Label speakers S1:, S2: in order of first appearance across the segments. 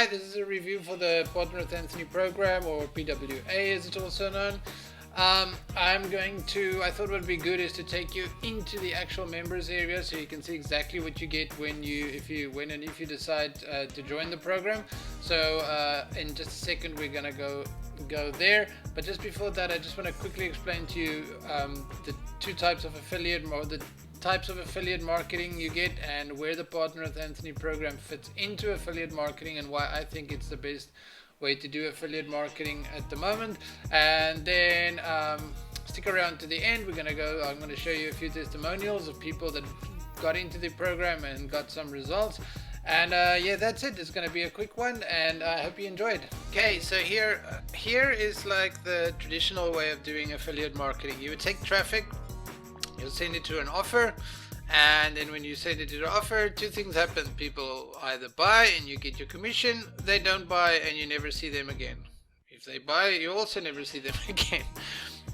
S1: Hi, this is a review for the Partner with Anthony program, or PWA as it's also known. I thought what would be good is to take you into the actual members area so you can see exactly what you get if you decide to join the program. So in just a second we're gonna go there, but just before that I just want to quickly explain to you the two types of affiliate marketing you get, and where the Partner with Anthony program fits into affiliate marketing, and why I think it's the best way to do affiliate marketing at the moment. And then stick around to the end. I'm going to show you a few testimonials of people that got into the program and got some results. And yeah, that's it. It's going to be a quick one, and I hope you enjoyed. Okay, so here is like the traditional way of doing affiliate marketing. You would take traffic, you'll send it to an offer, and then when you send it to the offer, two things happen. People either buy and you get your commission, they don't buy and you never see them again. If they buy, you also never see them again,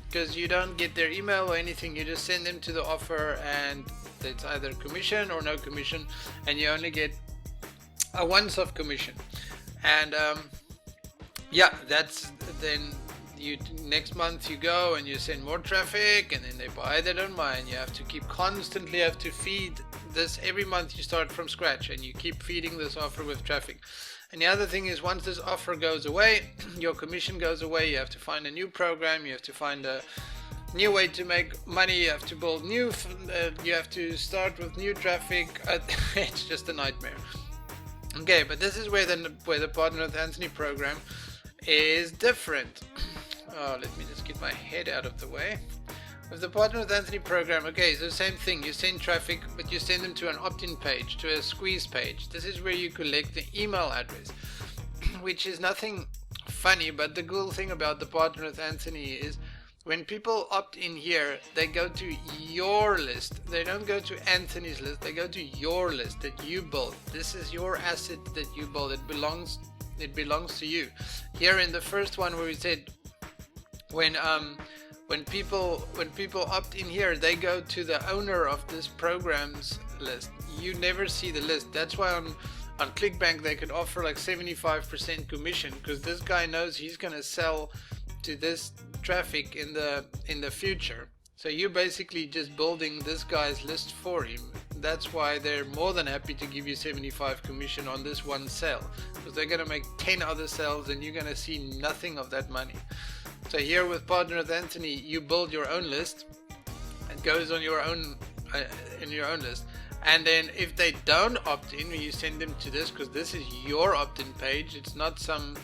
S1: because you don't get their email or anything. You just send them to the offer, and it's either commission or no commission, and you only get a once-off commission. And yeah, that's then next month you go and you send more traffic, and then they buy, they don't buy, and you have to constantly feed this. Every month you start from scratch and you keep feeding this offer with traffic. And the other thing is, once this offer goes away, your commission goes away. You have to find a new program, you have to find a new way to make money, you have to build you have to start with new traffic. It's just a nightmare. Okay, but this is where the Partner with Anthony program is different. Oh, let me just get my head out of the way. With the Partner with Anthony program, okay, so same thing. You send traffic, but you send them to an opt-in page, to a squeeze page. This is where you collect the email address, which is nothing funny, but the cool thing about the Partner with Anthony is when people opt in here, they go to your list. They don't go to Anthony's list, they go to your list that you built. This is your asset that you built. It belongs to you. Here in the first one where we said when people opt in here, they go to the owner of this program's list. You never see the list. That's why on ClickBank they could offer like 75% commission, because this guy knows he's gonna sell to this traffic in the future. So you're basically just building this guy's list for him. That's why they're more than happy to give you 75 commission on this one sale, because they're gonna make 10 other sales and you're gonna see nothing of that money. So here with Partner with Anthony, you build your own list. It goes on your own in your own list. And then if they don't opt in, you send them to this, because this is your opt-in page. It's not some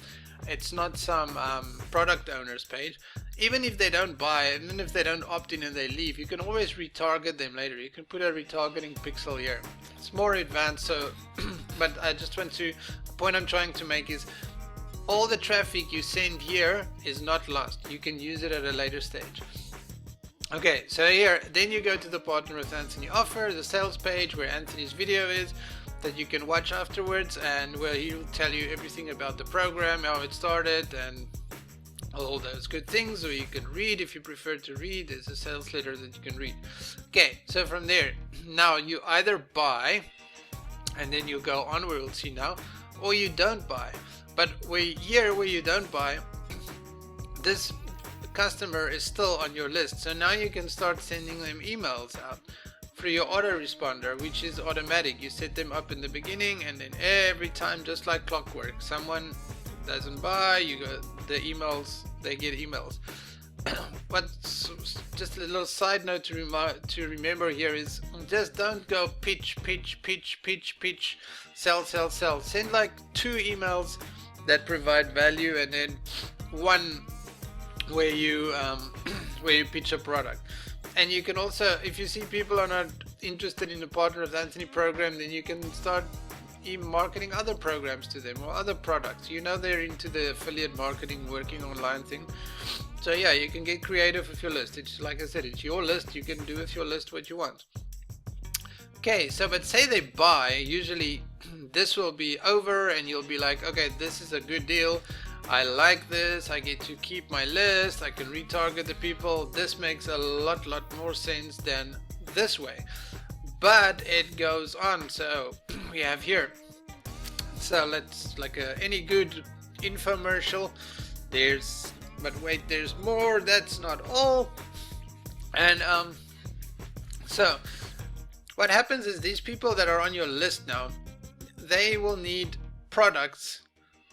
S1: product owner's page. Even if they don't buy, and then if they don't opt in and they leave, you can always retarget them later. You can put a retargeting pixel here. It's more advanced, so but I just want to, the point I'm trying to make is, all the traffic you send here is not lost. You can use it at a later stage. Okay, so here, then you go to the Partner with Anthony offer, the sales page where Anthony's video is, that you can watch afterwards, and where he'll tell you everything about the program, how it started, and all those good things. Or you can read if you prefer to read. There's a sales letter that you can read. Okay, so from there, now you either buy, and then you go on where we'll see now, or you don't buy. But where you don't buy, this customer is still on your list. So now you can start sending them emails out through your autoresponder, which is automatic. You set them up in the beginning, and then every time, just like clockwork, someone doesn't buy, they get emails. But just a little side note to remember here is, just don't go pitch, sell. Send like 2 emails that provide value, and then one where you pitch a product. And you can also, if you see people are not interested in the Partner with Anthony program, then you can start marketing other programs to them, or other products. You know, they're into the affiliate marketing, working online thing. So yeah, you can get creative with your list. It's like I said, it's your list. You can do with your list what you want. Okay, so but say they buy, usually this will be over and you'll be like, okay, this is a good deal. I like this. I get to keep my list. I can retarget the people. This makes a lot more sense than this way. But it goes on. So we have here So let's, like any good infomercial, but wait, there's more. That's not all. And so what happens is these people that are on your list now, they will need products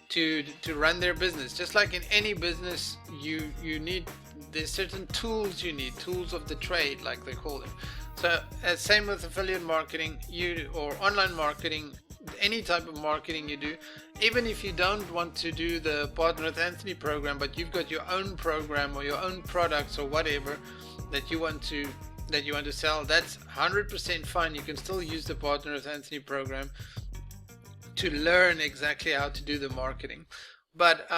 S1: to run their business. Just like in any business, you need, there's certain tools you need, tools of the trade, like they call them. So same with affiliate marketing, or online marketing, any type of marketing you do. Even if you don't want to do the Partner with Anthony program, but you've got your own program or your own products or whatever that you want to sell, that's 100% fine. You can still use the Partner with Anthony program to learn exactly how to do the marketing. But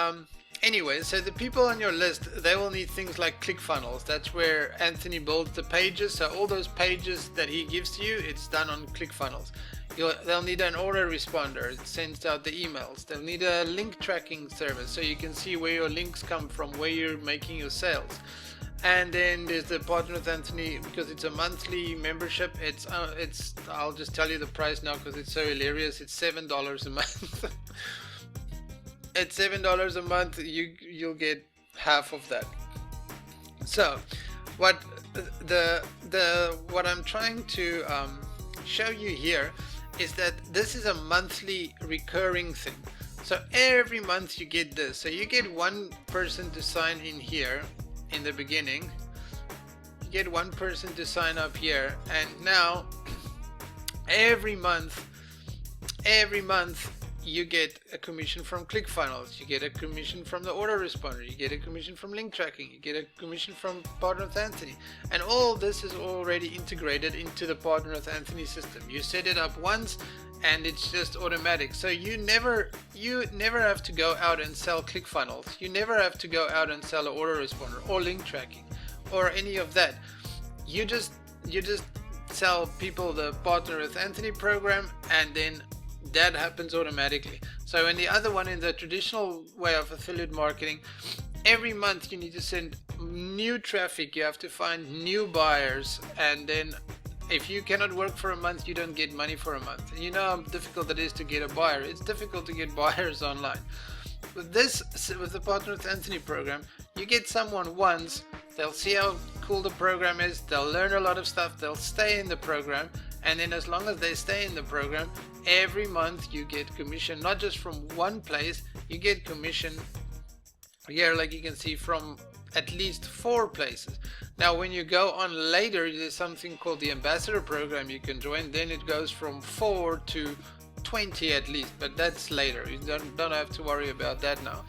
S1: anyway, so the people on your list, they will need things like ClickFunnels. That's where Anthony builds the pages. So all those pages that he gives to you, it's done on ClickFunnels. They'll need an autoresponder. It sends out the emails. They'll need a link tracking service, so you can see where your links come from, where you're making your sales. And then there's the Partner with Anthony, because it's a monthly membership. It's I'll just tell you the price now because it's so hilarious. It's $7 a month. It's $7 a month. You'll get half of that. So what what I'm trying to show you here is that this is a monthly recurring thing. So every month you get this. So you get one person to sign in here in the beginning. You get one person to sign up here, and now every month you get a commission from ClickFunnels, you get a commission from the autoresponder, you get a commission from link tracking, you get a commission from Partner with Anthony, and all this is already integrated into the Partner with Anthony system. You set it up once and it's just automatic. So you never have to go out and sell ClickFunnels. You never have to go out and sell an autoresponder or link tracking or any of that. You just sell people the Partner with Anthony program, and then that happens automatically. So in the other one, in the traditional way of affiliate marketing, every month you need to send new traffic, you have to find new buyers, and then if you cannot work for a month, you don't get money for a month. And you know how difficult it is to get a buyer. It's difficult to get buyers online. With the Partner with Anthony program, you get someone once, they'll see how cool the program is, they'll learn a lot of stuff, they'll stay in the program, and then as long as they stay in the program, every month you get commission, not just from one place, you get commission here, like you can see, from at least 4 places. Now when you go on later, there's something called the ambassador program you can join, then it goes from 4 to 20 at least, but that's later. You don't have to worry about that now.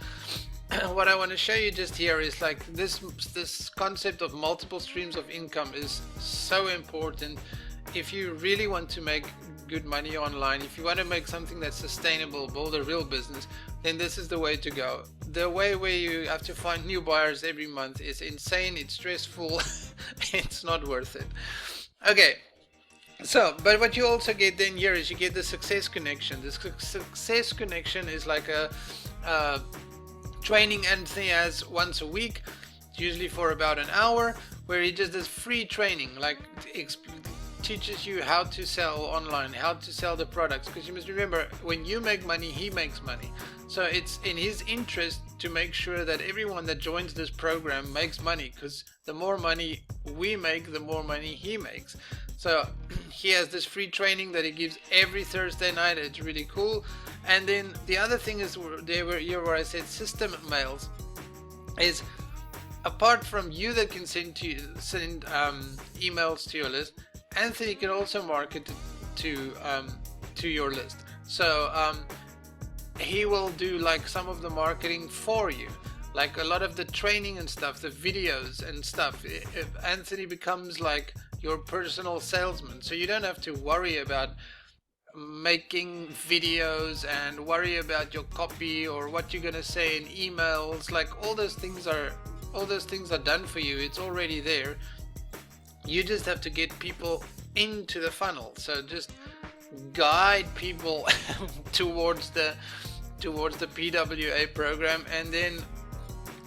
S1: What I want to show you just here is like this concept of multiple streams of income is so important. If you really want to make good money online, if you want to make something that's sustainable, build a real business, then this is the way to go. The way where you have to find new buyers every month is insane, it's stressful, it's not worth it. Okay, so but what you also get then here is you get the success connection. The success connection is like a training Anthony has once a week, usually for about an hour, where he just does free training, like teaches you how to sell online, how to sell the products, because you must remember, when you make money, he makes money. So it's in his interest to make sure that everyone that joins this program makes money, because the more money we make, the more money he makes. So he has this free training that he gives every Thursday night. It's really cool. And then the other thing is, where I said system mails, is apart from you that can send emails to your list, Anthony can also market to your list. So he will do like some of the marketing for you, like a lot of the training and stuff, the videos and stuff. Anthony becomes like your personal salesman, so you don't have to worry about making videos and worry about your copy or what you're gonna say in emails. Like all those things are done for you. It's already there. You just have to get people into the funnel. So just guide people towards the PWA program, and then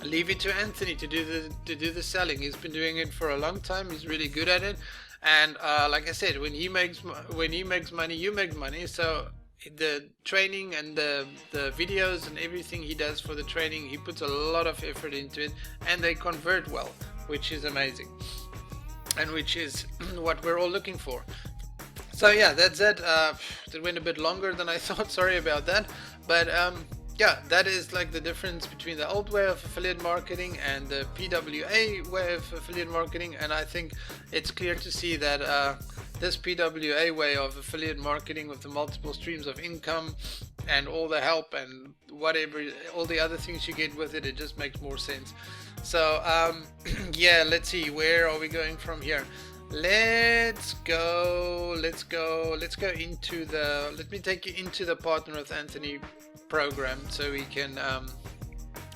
S1: leave it to Anthony to do the selling. He's been doing it for a long time. He's really good at it. And like I said, when he makes money, you make money. So the training and the videos and everything he does for the training, he puts a lot of effort into it, and they convert well, which is amazing, and which is what we're all looking for. So yeah, that's it. It went a bit longer than I thought, sorry about that, but yeah, that is like the difference between the old way of affiliate marketing and the PWA way of affiliate marketing. And I think it's clear to see that this PWA way of affiliate marketing with the multiple streams of income and all the help and whatever, all the other things you get with it, it just makes more sense. So yeah, let's see, where are we going from here? Let's go into the, let me take you into the Partner with Anthony program, so we can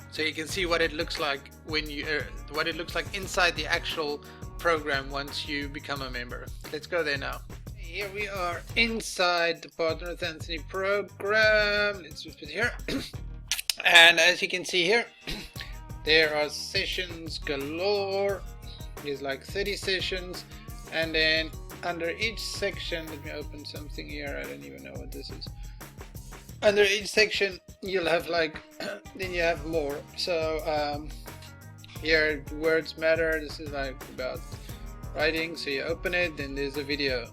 S1: so you can see what it looks like when you what it looks like inside the actual program once you become a member. Let's go there now. Here we are inside the Partner with Anthony program. Let's just put it here. And as you can see here, there are sessions galore. There's like 30 sessions, and then under each section, let me open something here, I don't even know what this is. Under each section you'll have like then you have more. So here, words matter, this is like about writing, so you open it, then there's a video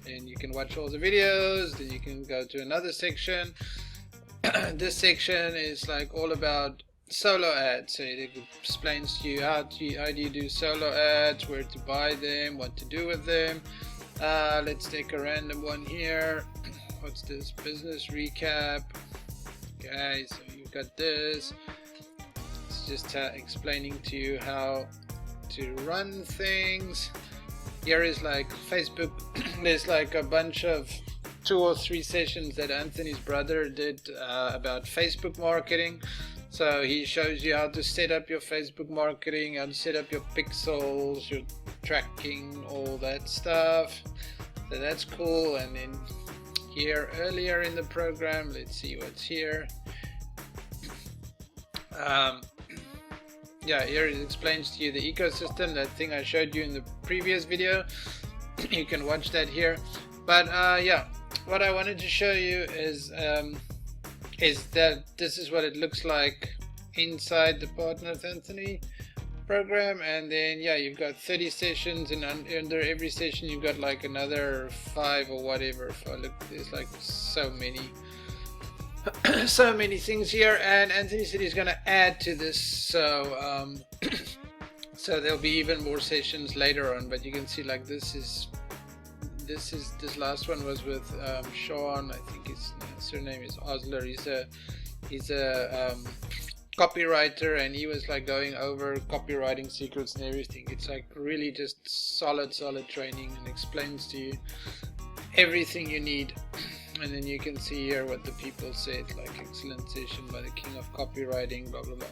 S1: and you can watch all the videos, then you can go to another section. This section is like all about solo ads, so it explains to you how do you do solo ads, where to buy them, what to do with them. Let's take a random one here. What's this? Business recap. Okay, so you've got this. It's just explaining to you how to run things. Here is like Facebook. There's like a bunch of 2 or 3 sessions that Anthony's brother did about Facebook marketing. So he shows you how to set up your Facebook marketing, how to set up your pixels, your tracking, all that stuff. So that's cool. And then here earlier in the program, let's see what's here. Yeah, here it explains to you the ecosystem, that thing I showed you in the previous video. You can watch that here. But yeah, what I wanted to show you is that this is what it looks like inside the Partner with Anthony program. And then yeah, you've got 30 sessions, and under every session you've got like another 5 or whatever. If I look, there's like so many so many things here, and Anthony said he's going to add to this, so so there'll be even more sessions later on. But you can see like this last one was with Sean, I think his surname is Osler. He's a copywriter, and he was like going over copywriting secrets and everything. It's like really just solid training, and explains to you everything you need. And then you can see here what the people said, like excellent session by the king of copywriting, blah blah blah.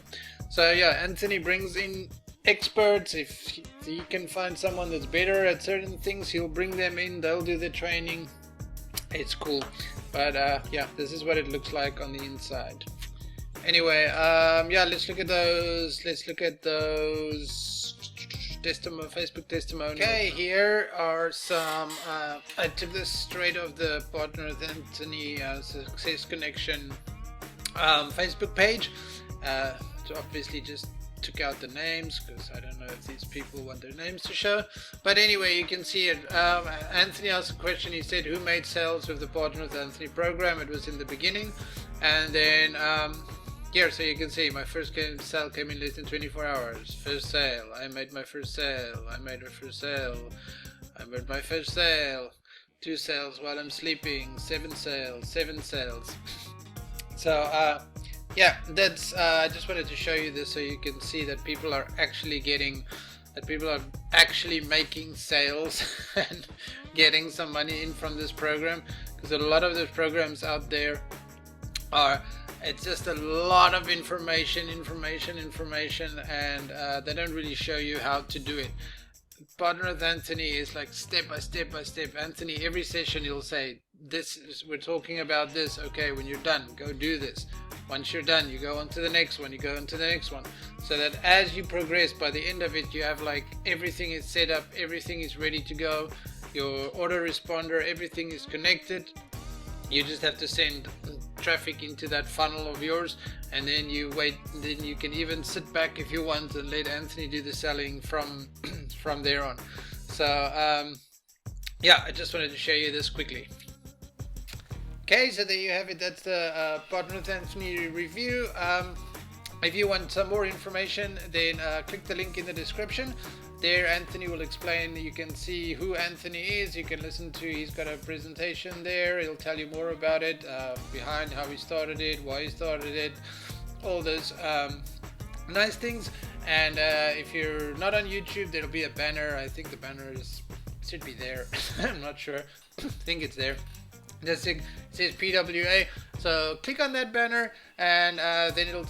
S1: So yeah, Anthony brings in experts. If he can find someone that's better at certain things, he'll bring them in, they'll do the training. It's cool. But yeah, this is what it looks like on the inside. Anyway, yeah, let's look at those Facebook testimonials. Okay, here are some, I took this straight off the Partner with Anthony Success Connection Facebook page. So obviously just took out the names, because I don't know if these people want their names to show. But anyway, you can see it. Anthony asked a question. He said, who made sales with the Partner with Anthony program? It was in the beginning. And then here, so you can see my first sale came in less than 24 hours. First sale, I made my first sale. I made my first sale. I made my first sale. 2 sales while I'm sleeping. 7 sales. 7 sales. So yeah, that's I just wanted to show you this so you can see that people are actually making sales and getting some money in from this program, because a lot of those programs out there are, it's just a lot of information, and they don't really show you how to do it. Partner with Anthony is like step by step. Anthony, every session he'll say, this is, we're talking about this. Okay, when you're done, go do this. Once you're done, you go on to the next one, you go on to the next one, so that as you progress, by the end of it, you have like everything is set up, everything is ready to go, your autoresponder, everything is connected, You just have to send traffic into that funnel of yours, and then you wait. And then you can even sit back if you want and let Anthony do the selling from from there on. So yeah, I just wanted to show you this quickly. Okay, so there you have it. That's the Partner with Anthony review. If you want some more information, then click the link in the description. There Anthony will explain. You can see who Anthony is. You can listen to, he's got a presentation there. He'll tell you more about it, behind how he started it, why he started it, all those nice things. And if you're not on YouTube, there'll be a banner. I think the banner should be there. I'm not sure. I think it's there. It says PWA, so click on that banner, and then it'll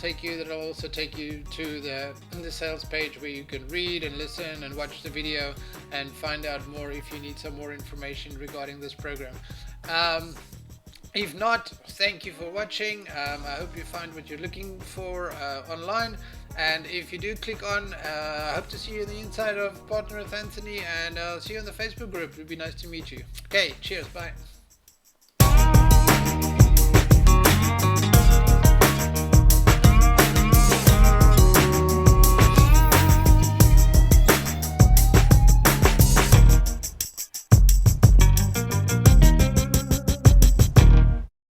S1: also take you to the sales page where you can read and listen and watch the video and find out more if you need some more information regarding this program. If not, thank you for watching. I hope you find what you're looking for online, and if you do click on, I hope to see you on the inside of Partner with Anthony, and I'll see you on the Facebook group. It would be nice to meet you. Okay, cheers, bye.